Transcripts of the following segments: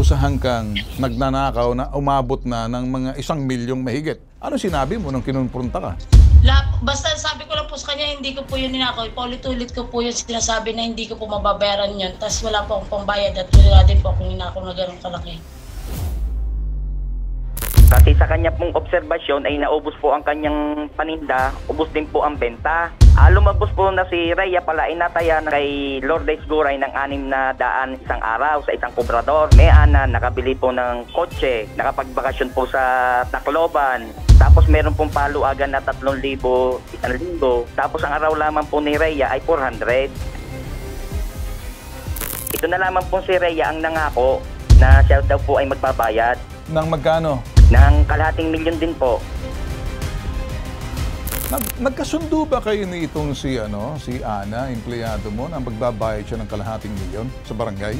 nakusahan kang nagnanakaw na umabot na ng mga 1 milyong mahigit. Ano sinabi mo nung kinonfronta ka? Basta sabi ko lang po sa kanya, hindi ko po yun ninakaw. Paulit-ulit ko po yung sinasabi na hindi ko po mababayaran yun. Tapos wala po akong pambayad at wala din po akong ninakaw na gano'ng kalaki. Kasi sa kanya pong obserbasyon ay naubos po ang kanyang paninda, ubos din po ang benta. Lumabos po na si Rhea pala ay nataya kay Lourdes Guray ng 600 isang araw sa isang kubrador. May ana, nakabili po ng kotse, nakapagbakasyon po sa Tacloban. Tapos meron pong paluagan na 3,000, 1,000. Tapos ang araw lamang po ni Rhea ay 400. Ito na lamang po si Rhea ang nangako na siya daw po ay magbabayad. Nang magkano? Ng 250,000 din po. Nagkasundo ba kayo ni itong si Ana, empleyado mo, na magbabayad siya ng 250,000 sa barangay?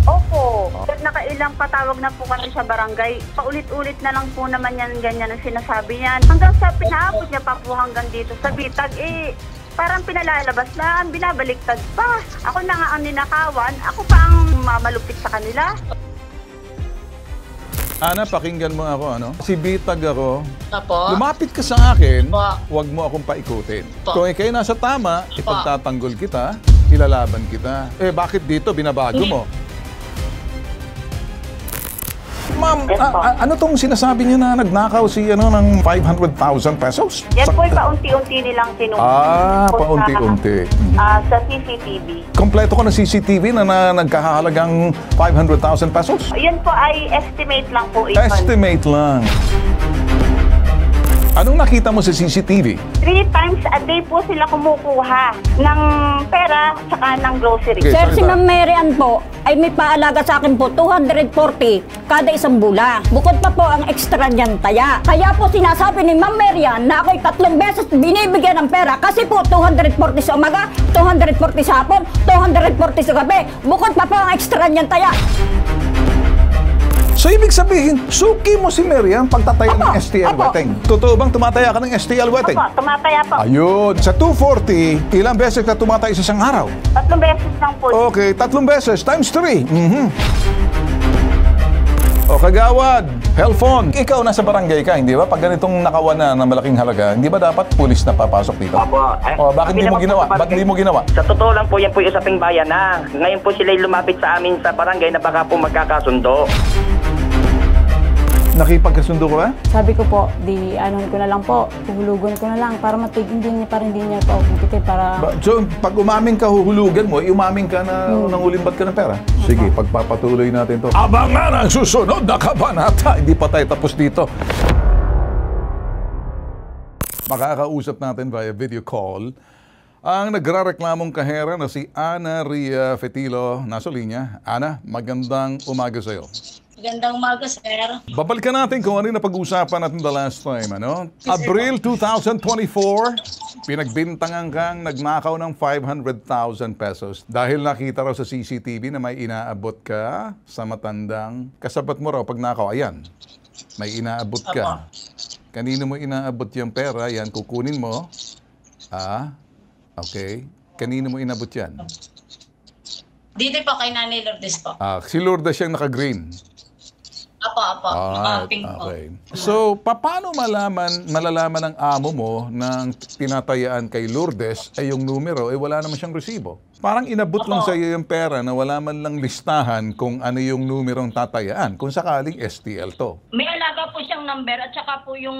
Opo. Nakailang patawag na po kami sa barangay. Paulit-ulit na lang po naman yan, ganyan ang sinasabi niyan. Hanggang sa pinaabot niya pa po hanggang dito sa bitag, parang pinalalabas lang, binabaliktad pa. Ako na nga ang ninakawan, ako pa ang mamalupit sa kanila. Ana, pakinggan mo ako, Si Bitag ako. Apo? Lumapit ka sa akin, Apo. huwag mo akong paikutin. Apo. Kung ikaw nasa tama, ipagtatanggol kita, ilalaban kita. Bakit dito binabago mo? Ma'am, ano tong sinasabi niyo na nagnakaw si ng 500,000 pesos? Yan po ay paunti-unti nilang tinutulungan. Paunti-unti. Sa CCTV. Kompleto ko na CCTV na nagkahalagang 500,000 pesos? Yan po ay estimate lang po. Estimate lang. Anong nakita mo sa CCTV? 3 times a day po sila kumukuha ng pera saka ng grocery. Okay. Sir, si salita. Ma'am Marian po ay may paalaga sa akin po 240 kada isang bulan. Bukod pa po ang extra niyan taya. Kaya po sinasabi ni Ma'am Marian na ako'y 3 beses binibigyan ng pera kasi po 240 sa umaga, 240 sa hapon, 240 sa gabi. Bukod pa po ang extra niyan taya. So, ibig sabihin, suki mo si Marian pagtataya ng Apo, STL apo. wedding. Totoo bang tumataya ka ng STL wedding? Opo, tumataya po. Ayun. Sa 240, ilang beses ka tumataya sa isang araw? 3 beses lang po. Okay, 3 beses, times 3. O kagawad, Helfon, ikaw nasa barangay ka, hindi ba? Pag ganitong nakawan na ng malaking halaga, hindi ba dapat pulis na papasok dito? Opo. Bakit hindi mo ginawa? Bakit hindi mo ginawa? Sa totoo lang po, yan po yung usaping bayan na. Ngayon po sila'y lumapit sa amin sa barangay na baka po magkakasundo. Nakipagkasundo ko ba? Sabi ko po, anon ko na lang po, huhulugan ko na lang para hindi niya pa ako para... So, pag umaming ka, huhulugan mo, umaming ka na nangulimbat ka ng pera. Sige, pagpapatuloy natin to. Abangan ang susunod na kabanata. Hindi pa tayo tapos dito. Makakausap natin via video call ang nagrareklamong kahera na si Ana Rhea Fetilo. Nasa linya. Ana, magandang umaga sa'yo. Magandang umaga, sir. Babalikan natin kung ano yung napag-usapan natin the last time, Abril 2024, pinagbintangan kang nagnakaw ng 500,000 pesos dahil nakita raw sa CCTV na may inaabot ka sa matandang kasabat mo raw pag nakaw. Ayan, may inaabot ka. Kanino mo inaabot yung pera? Yan, kukunin mo. Okay. Kanino mo inabot yan? Dito po kay Nanay Lourdes po. Si Lourdes siyang naka-green. Apo. Pink po. Okay. So, paano malalaman ng amo mo ng tinatayaan kay Lourdes ay yung numero, wala naman siyang resibo? Parang inabot lang sa iyo yung pera na wala man lang listahan kung ano yung numerong tatayaan, kung sakaling STL to. May alaga po siyang number at saka po yung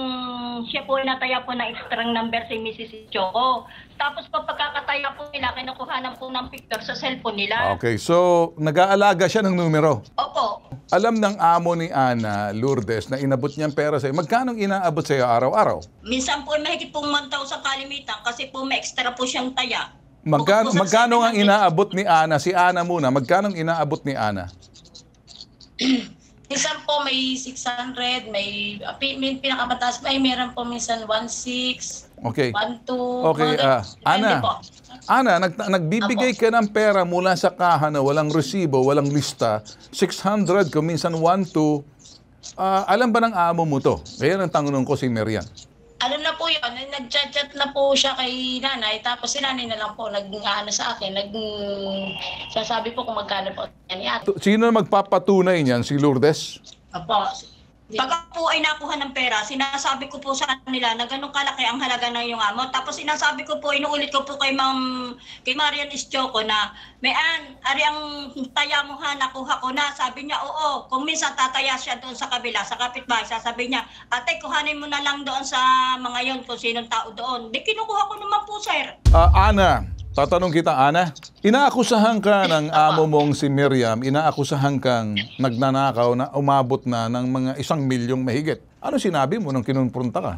siya po nataya po na extra number si Mrs. Choco. Tapos po pagkakataya po nila, kinukuhanan po ng picture sa cellphone nila. Okay, so nag-aalaga siya ng numero. Opo. Alam ng amo ni Ana Lourdes na inabot niyang pera sa'yo. Magkano inaabot sa'yo araw-araw? Minsan po mahigit pong 1,000 kalimitan kasi po may extra po siyang taya. Magkano ang inaabot ni Ana? Si Ana muna, magkano ang inaabot ni Ana? Minsan po may 600, may pinakamataas, may meron po minsan 1,600. Okay. 1,200. Okay, Ana, nagbibigay ka ng pera mula sa kaha na walang resibo, walang lista, 600 kung minsan 1,200. Alam ba ng amo mo to? Kaya ang tanong ko si Marian. Alam na po yun, nag-chat-chat na po siya kay nanay, tapos si nanay na lang po nag-ano sa akin, sasabi po kung magkano po yan ni ate. Sino magpapatunay niyan? Si Lourdes? Opo. Pag po ay nakuha ng pera, sinasabi ko po sa kanila na ganun kalaki ang halaga ng iyong amo. Tapos sinasabi ko po, inuulit ko po kay Marian Ischoko na, Mayan, ari ang taya mo ha, nakuha ko na. Sabi niya, oo, kung minsan tataya siya doon sa kabila, sa kapitbahay, sasabi niya, ate, kuhanin mo na lang doon sa mga yon kung sinong tao doon. Di kinukuha ko naman po, sir. Ana, tatanong kita, Ana. Inaakusahan ka ng amo mong si Miriam, inaakusahan kang nagnanakaw na umabot na ng mga 1 milyong mahigit. Ano sinabi mo nung kinumprunta ka?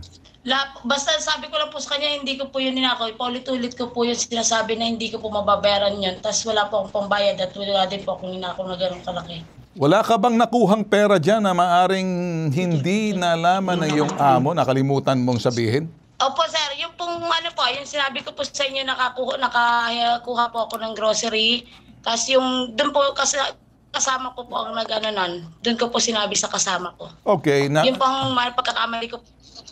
Basta sabi ko lang po sa kanya, hindi ko po yun ninakaw. Paulit-ulit ko po yung sinasabi na hindi ko po mababayaran yun. Tapos wala po akong pambayad at wala din po akong ninakaw na gano'ng kalaki. Wala ka bang nakuhang pera dyan na maaring hindi nalaman ng iyong amo, nakalimutan mong sabihin? Opo sir, yung pong ano po, yung sinabi ko po sa inyo, nakakuha po ako ng grocery. Tapos yung doon po kasama ko po ang nag-ano nun. Doon ko po sinabi sa kasama ko. Okay. Yung pong pagkakamali ko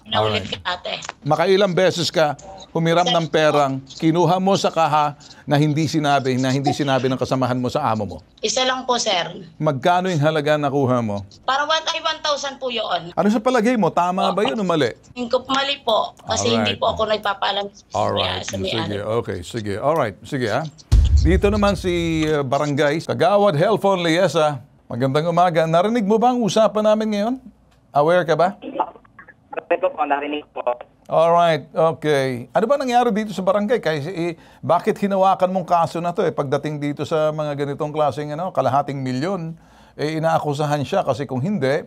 na ulit kay ate. Makailang beses ka humiram ng perang, kinuha mo sa kaha na hindi sinabi ng kasamahan mo sa amo mo. Isa lang po sir. Magkano yung halaga nakuha mo? Para 1,000 po yun. Ano sa palagay mo? Tama ba yun o mali? Mali po. Kasi Alright. hindi po ako nagpapaalam Alright. sa may-ari. Sige, okay. Sige. Alright. Sige ha. Dito naman si Barangay Kagawad Helfon Liesa. Magandang umaga. Narinig mo ba ang usapan namin ngayon? Aware ka ba? Ito po, narinig po. Alright, okay. Ano ba nangyari dito sa barangay? Kasi bakit hinawakan mong kaso na to pagdating dito sa mga ganitong klaseng kalahating milyon, inaakusahan siya kasi kung hindi,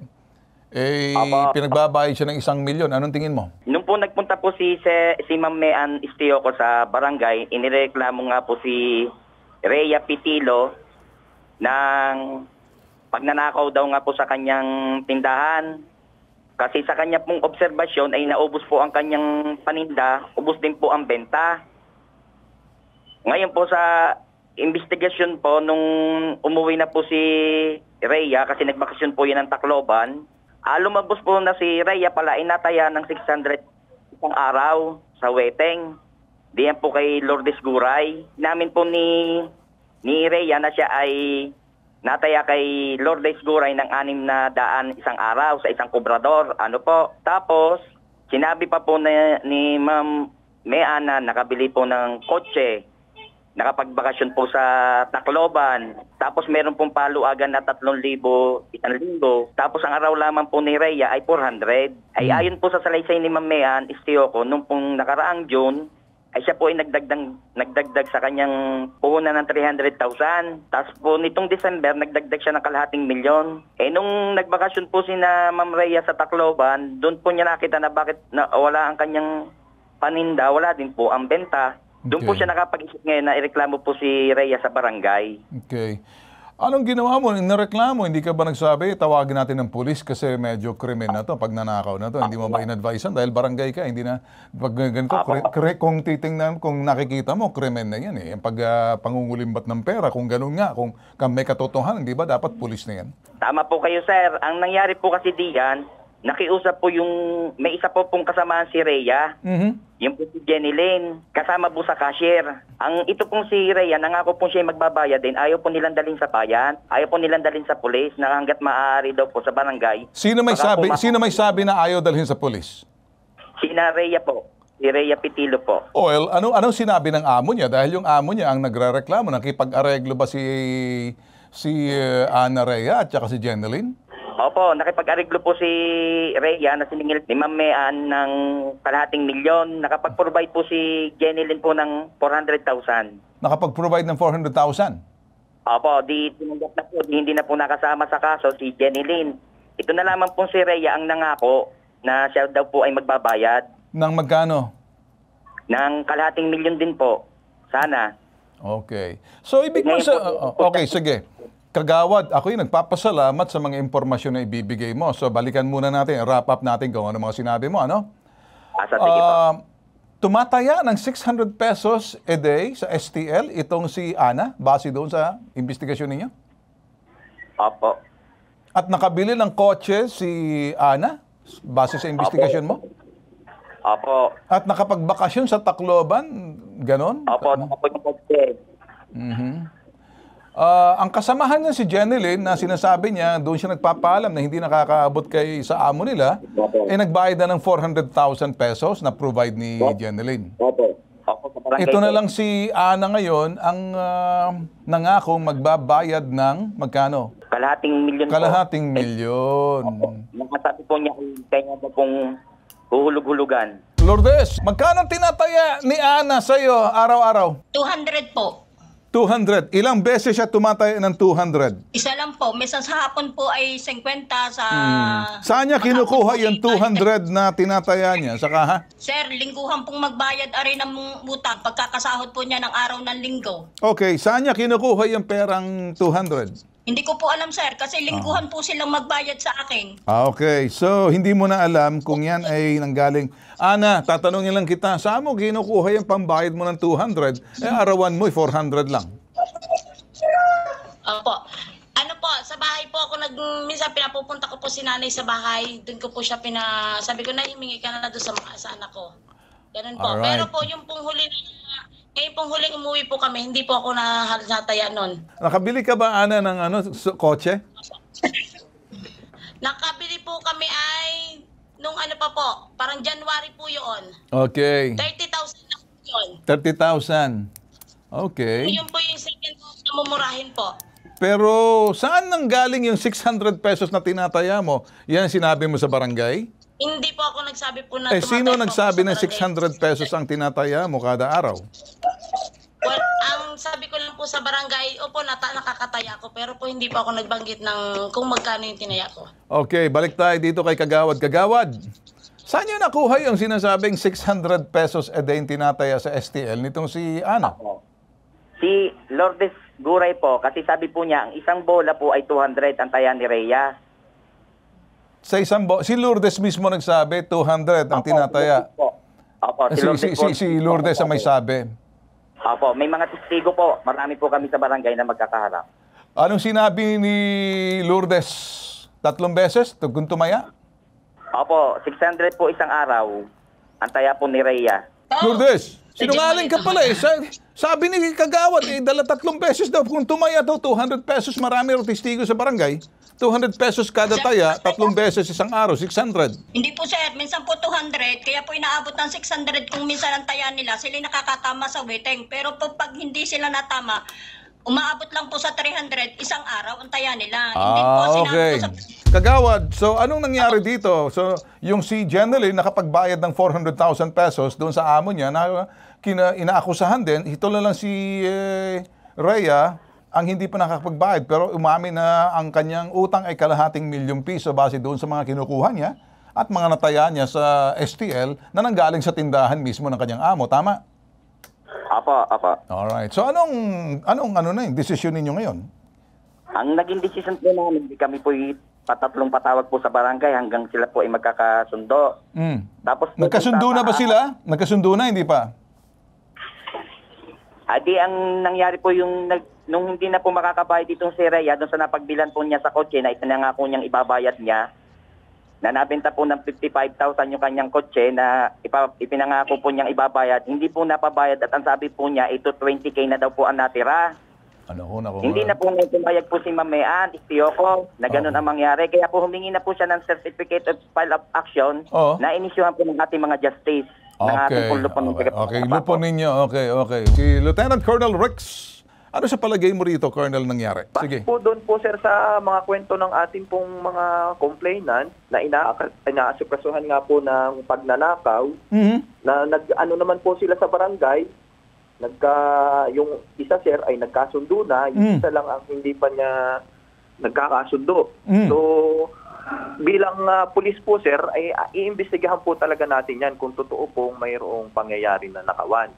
pinagbabayad siya ng 1 milyon. Anong tingin mo? Nung po nagpunta po si Ma'am Mayan Ischoko sa barangay, inireklamo nga po si Rhea Pitilo ng pagnanakaw daw nga po sa kanyang tindahan. Kasi sa kanya pong obserbasyon ay naubos po ang kanyang paninda, ubos din po ang benta. Ngayon po sa investigasyon po, nung umuwi na po si Rhea, kasi nagbakasyon po yan ng Tacloban, lumabos po na si Rhea pala, inataya ng 600 isang araw sa weteng. Diyan po kay Lourdes Guray. Namin po ni Rhea na siya ay nataya kay Lourdes Guray ng 600 isang araw sa isang kubrador. Ano po? Tapos, sinabi pa po ni Ma'am Meana, nakabili po ng kotse, nakapagbakasyon po sa Tacloban. Tapos meron pong paluagan na 3,000 isang linggo. Tapos ang araw lamang po ni Rhea ay 400. Ay ayon po sa salaysay ni Ma'am Mean Ischoko, nung pong nakaraang June, ay siya po ay nagdagdag sa kanyang puhunan ng 300,000. Tapos po nitong December, nagdagdag siya ng 500,000. Nung nagbakasyon po si na Ma'am Rhea sa Tacloban, doon po niya nakita na bakit wala ang kanyang paninda, wala din po ang benta. Doon po Okay. siya nakapag-isip ngayon na ireklamo po si Rhea sa barangay. Okay. Anong ginawa mo? Nareklamo, hindi ka ba nagsabi, tawagin natin ng pulis kasi medyo krimen na to, pag nanakaw na to. Hindi mo ba in-advisean dahil barangay ka, hindi na, pag ganito, kung titingnan, kung nakikita mo, krimen na yan eh. Yung pag pangungulimbat ng pera, kung ganun nga, kung may katotohanan, di ba dapat pulis na yan? Tama po kayo, sir. Ang nangyari po kasi diyan, nakiusap po may isa po pong kasamaan si Rhea. Yung po si Jenny Lynn, kasama po sa cashier. Ito pong si Rhea, nangako po siya magbabayad din. Ayaw po nilang dalhin sa bayan, ayaw po nilang dalhin sa pulis, na hanggat maaari daw po sa barangay. Sino may sabi na ayaw dalhin sa pulis? Si Rhea po, si Rhea Pitilo po. Well, anong sinabi ng amo niya? Dahil yung amo niya ang nagrereklamo, nakipag-areglo ba si Ana Rhea at saka si Jenny Opo, nakipag-ariglo po si Rhea na siningil ni Ma'am Mean ng 500,000. Nakapag-provide po si Jenny Lynn po ng 400,000. Nakapag-provide ng 400,000? Opo, tinanggap na po, hindi na po nakasama sa kaso si Jenny Lynn. Ito na lamang po si Rhea ang nangako na siya daw po ay magbabayad. Nang magkano? Ng 500,000 din po. Sana. Okay. So, ibig mo okay, sige. Kagawad, ako yung nagpapasalamat sa mga impormasyon na ibibigay mo. So, balikan muna natin, wrap up natin kung ano mga sinabi mo, ano? Sige po. Tumataya ng 600 pesos a day sa STL itong si Ana, base doon sa investigasyon ninyo? Opo. At nakabili ng kotse si Ana, base sa investigasyon mo? Opo. At nakapagbakasyon sa Tacloban? Ganon? Opo, nakapunta po sir. Ang kasamahan niya si Jeneline na sinasabi niya, doon siya nagpapaalam na hindi nakakaabot kay sa amo nila, nagbayad na ng 400,000 pesos na provide ni Jeneline. Opo. Opo, sa barangay Ito na po. lang si Ana ngayon ang nangakong magbabayad ng magkano? Kalahating milyon po. Kalahating milyon. Nakasabi po niya kaya ba pong huhulog-hulugan. Lourdes, magkano tinataya ni Ana sa'yo araw-araw? 200 po. 200. Ilang beses siya tumataya ng 200? Isa lang po. Minsan sa hapon po ay 50 sa... Saan niya kinukuha yung 200 na tinataya niya? Saka ha? Sir, lingguhan pong magbayad ari ng utang pagkakasahod po niya ng araw ng linggo. Okay, saan niya kinukuha yung perang 200? Hindi ko po alam, sir, kasi lingguhan po silang magbayad sa akin. Okay, so hindi mo na alam kung yan ay nanggaling. Ana, tatanungin lang kita, saan mo kinukuha yung pambayad mo ng 200? arawan mo 400 lang. Opo. Ano po, sa bahay po ako minsan pinapupunta ko po si nanay sa bahay. Doon ko po siya sabi ko na himingi ka na doon sa anak ko. Ganun po. Alright. Pero po yung pong huli ngayon pong huling umuwi po kami, hindi po ako nataya nun. Nakabili ka ba, Ana, ng kotse? Nakabili po kami ay nung ano pa po, parang January po yun. Okay. 30,000 lang po yun. 30,000. Okay. Yun po yung second house na mumurahin po. Pero saan nanggaling yung 600 pesos na tinataya mo? Yan sinabi mo sa barangay? Hindi po ako nagsabi po na Sino tumatay po nagsabi ako na sa barangay. 600 pesos ang tinataya mo kada araw? Well, ang sabi ko lang po sa barangay, opo, nakakataya ko, pero po hindi po ako nagbanggit ng kung magkano yung tinaya ko. Okay, balik tayo dito kay Kagawad. Kagawad, saan niyo nakuha yung sinasabing 600 pesos a day yung tinataya sa STL nitong si Ana? Si Lourdes Guray po, kasi sabi po niya, ang isang bola po ay 200 ang taya ni Rhea. Sa si Lourdes mismo nagsabi, 200 ang tinataya. Opo, Si Lourdes ang may sabi. Opo, may mga testigo po. Marami po kami sa barangay na magkakaharap. Anong sinabi ni Lourdes? 3 beses? Kung tumaya? Opo, 600 po isang araw. Ang taya po ni Rhea. Lourdes, sinungaling ka pala eh. Sabi ni Kagawad, dala 3 beses daw. Kung tumaya daw, 200 pesos. Marami rin testigo sa barangay. 200 pesos kada taya, 3 beses isang araw, 600. Hindi po, sir. Minsan po 200, kaya po inaabot ng 600 kung minsan ang taya nila. Sila nakakatama sa waiting. Pero po, pag hindi sila natama, umaabot lang po sa 300 isang araw ang taya nila. Hindi po sinabi Okay. ko sa... Kagawad, so anong nangyari dito? So, yung si Jeneline nakapagbayad ng 400,000 pesos doon sa amo niya na inaakusahan din. Ito na lang si Rhea ang hindi pa nakakapagbayad pero umamin na ang kanyang utang ay kalahating milyong piso base doon sa mga kinukuha niya at mga nataya niya sa STL na nanggaling sa tindahan mismo ng kanyang amo. Tama? Opo. Alright. So anong na yung desisyon ninyo ngayon? Ang naging decision po namin, hindi kami po patatlong patawag po sa barangay hanggang sila po ay magkakasundo. Tapos po, Nagkasundo na ba sila? Nagkasundo na, hindi pa? Adi, ang nangyari po yung nung hindi na po makakabayad itong si Rhea doon sa napagbilan po niya sa kotse na itinangako niyang ibabayad niya, na nabenta po ng 55,000 yung kanyang kotse na ipinangako po niyang ibabayad, hindi po napabayad at ang sabi po niya, ito 20K na daw po ang natira. Hindi na po ngayon pumayag po si Mamean, Istiyoko, na ganun ang mangyari. Kaya po humingi na po siya ng Certificate of File of Action na inisyuhan po ng ating mga justice. Okay, lupon ninyo. Okay. Si Lieutenant Colonel Rex, ano sa palagay mo rito, Colonel, nangyari? Sige. Po doon po, sir, sa mga kwento ng ating pong mga complainant na inaasukasuhan nga po ng pagnanakaw, na ano naman po sila sa barangay, yung isa, sir, ay nagkasundo na, yung isa lang ang hindi pa niya nagkakasundo. So, bilang pulis po, sir, ay iimbestigahan po talaga natin yan kung totoo pong mayroong pangyayari na nakawan.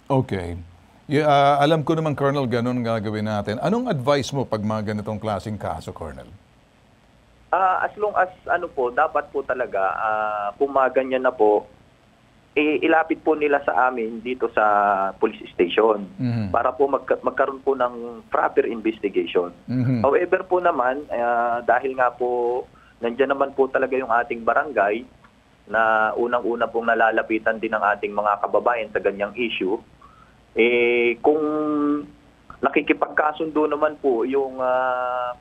Okay. Alam ko naman, Colonel, ganun gagawin natin. Anong advice mo pag mga ganitong klaseng kaso, Colonel? As long as dapat po talaga kung mga ganyan na po, ilapit po nila sa amin dito sa police station para po magkaroon po ng proper investigation. However po naman, dahil nga po nandiyan naman po talaga yung ating barangay, na unang-una pong nalalapitan din ng ating mga kababayan sa ganyang issue, kung nakikipagkasundo naman po yung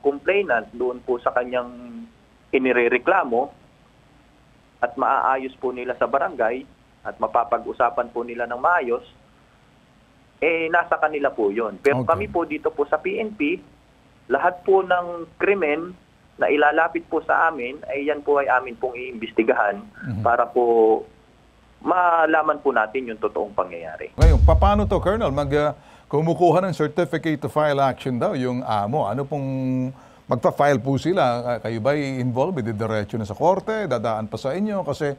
complainant doon po sa kanyang inirereklamo at maaayos po nila sa barangay at mapapag-usapan po nila ng maayos, nasa kanila po yun. Pero kami po dito po sa PNP, lahat po ng krimen na ilalapit po sa amin, yan po ay amin pong iimbestigahan para po malaman po natin yung totoong pangyayari. Ngayon, paano to, Colonel? Kumukuha ng certificate to file action daw yung amo. Ano pong magpa-file po sila? Kayo ba i-involve? Diretso na sa korte? Dadaan pa sa inyo? Kasi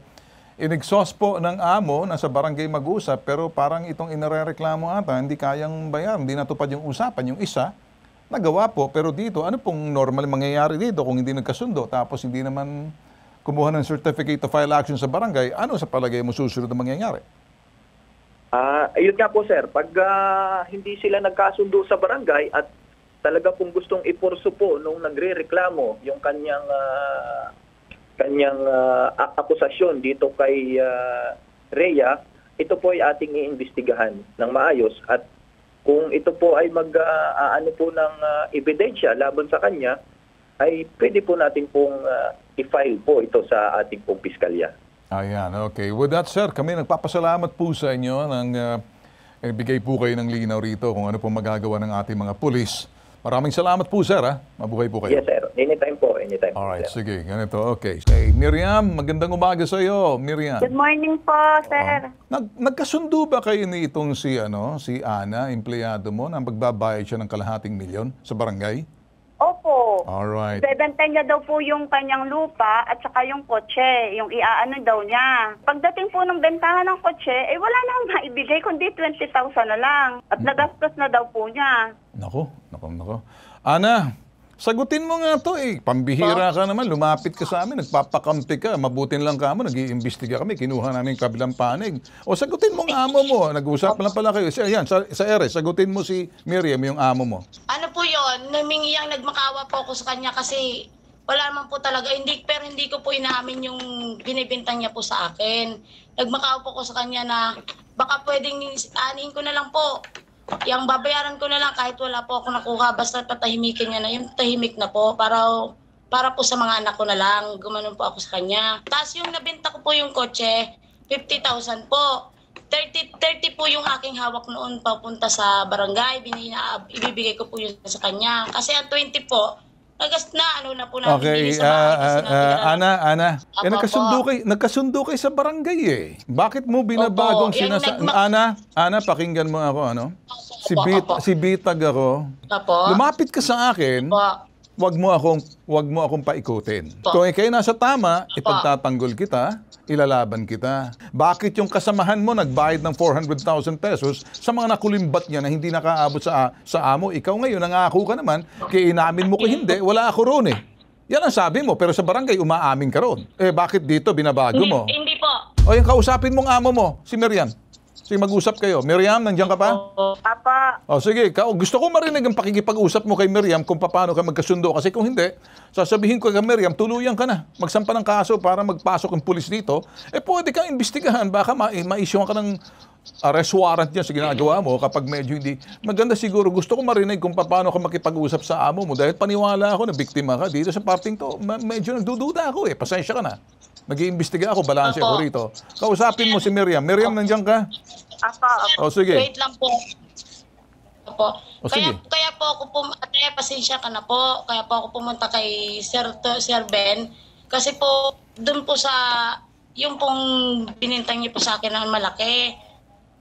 in-exhaust po ng amo, nasa barangay mag-usap, pero parang itong inarereklamo ata, hindi kayang bayaran, hindi natupad yung usapan. Yung isa, nagawa po, pero dito, ano pong normal mangyayari dito kung hindi nagkasundo, tapos hindi naman kumuha ng certificate to file action sa barangay, ano sa palagay mo susunod na mangyayari? Ayun nga po sir, pag hindi sila nagkasundo sa barangay at talaga pong gustong ipurso po nung nagre-reklamo yung kanyang akusasyon dito kay Rhea, ito po ay ating iimbestigahan ng maayos at kung ito po ay ano po ng ebidensya laban sa kanya, ay pwede po natin pong i-file po ito sa ating pong piskalya. Ayan, okay. With that, sir, kami nagpapasalamat po sa inyo nang bigay po kayo ng linaw rito kung ano po magagawa ng ating mga pulis. Maraming salamat po, sir. Mabuhay po kayo. Yes, sir. Anytime po. Anytime. Alright, sir. sige. Ganito. Okay. Hey, Miriam, magandang umaga sa iyo. Miriam. Good morning po, sir. Nagkasundo ba kayo ni itong si Ana, empleyado mo, na magbabayad siya ng kalahating milyon sa barangay? Opo. Alright. Bebenta niya daw po yung kanyang lupa at saka yung kotse, yung iaano daw niya. Pagdating po ng bentahan ng kotse, wala na akong maibigay, kundi 20,000 na lang. At nagastos na daw po niya. Nako. Ana, sagutin mo nga to Pambihira ka naman, lumapit ka sa amin, nagpapakampi ka, mabutin lang ka mo, nag-iimbestiga kami, kinuha namin kabilang panig. O sagutin mo ang amo mo, nag-usap lang pala kayo. Yan, sa ere, sagutin mo si Miriam, yung amo mo. Ano po yun, namingiyang nagmakawa po ako sa kanya kasi wala naman po talaga, pero hindi ko po inaamin yung binibintang niya po sa akin. Nagmakawa po ako sa kanya na baka pwedeng anihin ko na lang po. Yang babayaran ko na lang kahit wala po ako nakuha, basta patahimikin niya na, yung tahimik na po, para po sa mga anak ko na lang, gumanon po ako sa kanya. Tapos yung nabenta ko po yung kotse, 50,000 po. 30 po yung aking hawak noon papunta sa barangay, ibibigay ko po yun sa kanya. Kasi ang 20 po, ano na po namin Okay, sa bahay. Ana, nagkasundo kayo sa barangay Bakit mo binabagong Ana, pakinggan mo ako, Si Bitag ako. Lumapit ka sa akin. Wag mo akong paikutin. Kung kayo nasa tama, ipagtatanggol kita, ilalaban kita. Bakit yung kasamahan mo nagbayad ng 400,000 pesos sa mga nakulimbat niya na hindi nakaabot sa amo? Ikaw ngayon, nangako ka naman, kaya inamin mo ko hindi, wala ako roon Yan ang sabi mo, pero sa barangay, umaamin ka roon. Bakit dito binabago mo? Hindi po. O yung kausapin mong amo mo, si Miriam. Sige, mag-usap kayo. Miriam, nandiyan ka pa? Papa. O sige, gusto ko marinig ang pakikipag-usap mo kay Miriam kung paano ka magkasundo. Kasi kung hindi, sasabihin ko kay Miriam, tuluyan ka na. Magsampa ng kaso para magpasok ang pulis dito. Pwede kang imbestigahan. Baka ma-issuean ka ng arrest warrant niya sa ginagawa mo kapag medyo hindi. Maganda siguro. Gusto ko marinig kung paano ka makipag-usap sa amo mo. Dahil paniwala ako na biktima ka dito sa parting to. Medyo nagdududa ako Pasensya ka na. Nag-iimbestiga ako, balanse ako rito. Kausapin mo si Miriam. Miriam, nandiyan ka? O sige. Wait lang po. O sige. Kaya po ako pasensya ka na po. Kaya po ako pumunta kay Sir Ben. Kasi po, dun po sa, yung pong binintang niyo po sa akin na malaki,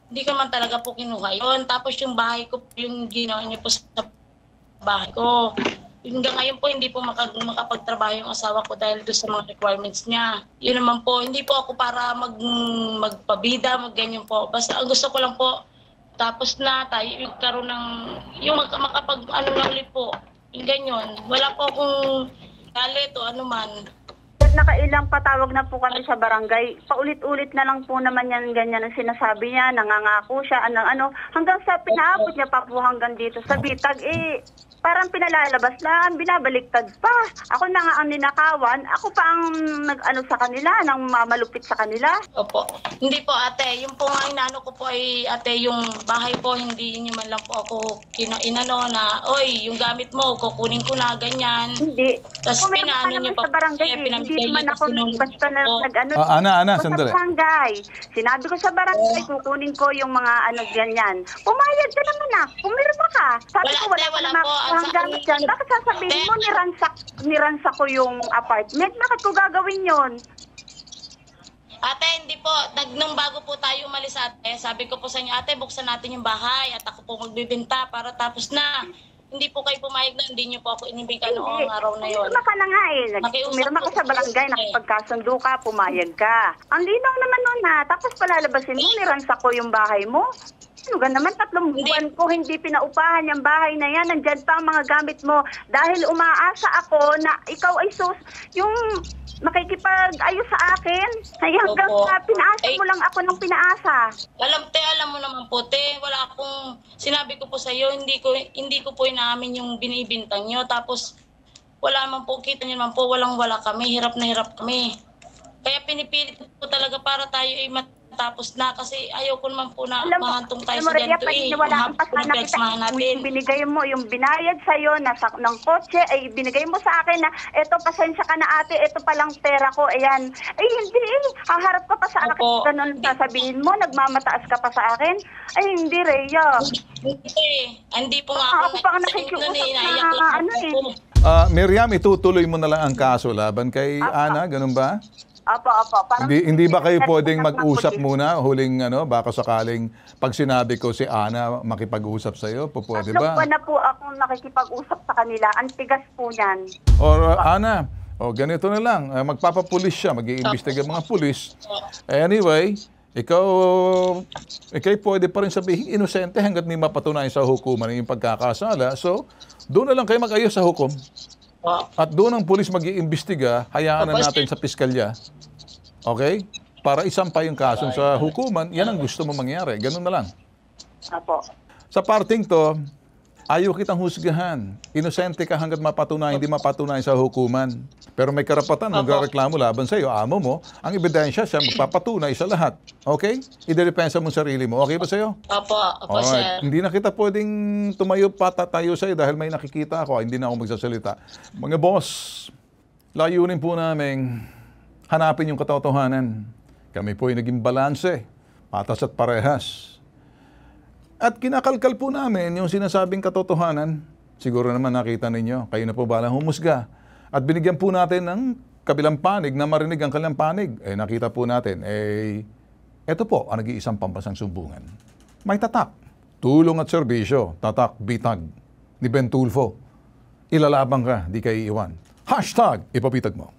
hindi ko man talaga po kinuha yun. Tapos yung bahay ko, yung ginawa niyo po sa bahay ko. Hanggang ngayon po, hindi po makapagtrabaho yung asawa ko dahil doon sa mga requirements niya. Yun naman po, hindi po ako para magpabida, ganyan po. Basta ang gusto ko lang po, tapos na tayo, yung karoon ng, yung makapag-ano na ulit po, yung ganyan. Wala po akong galit o ano man. Nakailang patawag na po kami sa barangay. Paulit-ulit na lang po naman yan, ganyan ang sinasabi niya, nangangako siya, hanggang sa pinaabot niya pa po hanggang dito sa Bitag, parang pinalalabas lang, binabaliktad pa. Ako na nga ang ninakawan, ako pa ang nag-ano sa kanila, nang malupit sa kanila. Opo. Hindi po ate, yung po nga inaano ko po ay ate, yung bahay po, hindi niyo man lang po ako inano na, oy, yung gamit mo, kukunin ko na, ganyan. Hindi. Tapos Kung meron ka pinaano niyo naman pa sa barangay, hindi naman ako basta na nag-ano. Ana, Sa sandali. barangay. Sinabi ko sa barangay, kukunin ko yung mga ano ganyan. Pumayag ka naman na. Pumirma ka. Sabi ko, wala ka naman ang gamit dyan. Bakit sasabihin mo, niransak ko yung apartment? Bakit ko gagawin yon? Ate, hindi po. Nung bago po tayo umalis ate, sabi ko po sa inyo, ate, buksan natin yung bahay at ako po magbibenta para tapos na. Hindi po kayo pumayag na, hindi niyo po ako inibigyan noong araw na yon. Pumirma ka na nga eh. Pumirma ka sa barangay, nakipagkasundo ka, pumayag ka. Ang linaw naman nun ha. Tapos palalabasin mo, niransak ko yung bahay mo. Ano ka naman, 3 buwan ko hindi pinaupahan yung bahay na yan. Nandyan pa ang mga gamit mo. Dahil umaasa ako na ikaw ay yung makikipag-ayos sa akin. Ay hanggang sa pinaasa mo lang ako ng pinaasa. Alam mo naman po, te, wala akong, sinabi ko po sa iyo, hindi ko po inaamin yung binibintang nyo. Tapos, wala naman po, kita nyo naman po, walang-wala kami, hirap na hirap kami. Kaya pinipilit po talaga para tayo ay matapos na kasi ayaw ko naman po na mahantong tayo sa ganito eh. Wala pa sana kita. Yung binigay mo, yung binayad sa'yo ng kotse, ay binigay mo sa akin na eto, pasensya ka na ate, eto palang pera ko, ayan. Ay hindi eh, haharap ka pa sa akin, ganun sasabihin mo, nagmamataas ka pa sa akin. Ay hindi, Rhea. Hindi po nga ako pa ang nakikiusap na ano eh. Miriam, itutuloy mo na lang ang kaso laban kay Ana, ganun ba? Apo. Hindi ba kayo pwedeng mag-usap muna, huling baka sakaling pag sinabi ko si Ana makipag-usap sa iyo, pwede ba? 3 buwan na po akong nakikipag-usap sa kanila, ang tigas po yan. Or Ana, ganito na lang, magpapapulis siya, mag-iimbestiga mga pulis. Anyway, ikaw pwede pa rin sabihin inosente hanggat may mapatunayan sa hukuman yung pagkakasala. So, doon na lang kayo mag-ayos sa hukom. At doon ang pulis mag-iimbestiga, hayaan na natin sa piskalya. Okay? Para isampa yung kaso sa hukuman, yan ang gusto mo mangyari. Ganun na lang. Apo. Sa parting to, ayaw kitang husgahan. Inosente ka hanggat mapatunayan, hindi mapatunayan sa hukuman. Pero may karapatan, magreklamo laban sa iyo, amo mo, ang ebidensya siya magpapatunay sa lahat. Okay? Idedepensa mo sarili mo. Okay ba sa iyo? Opo, sir. Hindi na kita pwedeng tumayo patatayo sa iyo dahil may nakikita ako. Hindi na ako magsasalita. Mga boss, layunin po namin hanapin yung katotohanan. Kami po ay naging balanse, patas at parehas. At kinakalkal po namin yung sinasabing katotohanan. Siguro naman nakita ninyo, kayo na po balang humusga. At binigyan po natin ng kabilang panig na marinig ang kanilang panig. Nakita po natin, ito po ang nag-iisang pambansang sumbungan. May tatak, tulong at serbisyo, tatak, bitag, ni Ben Tulfo. Ilalabang ka, di kayo iiwan. #ipabitag mo.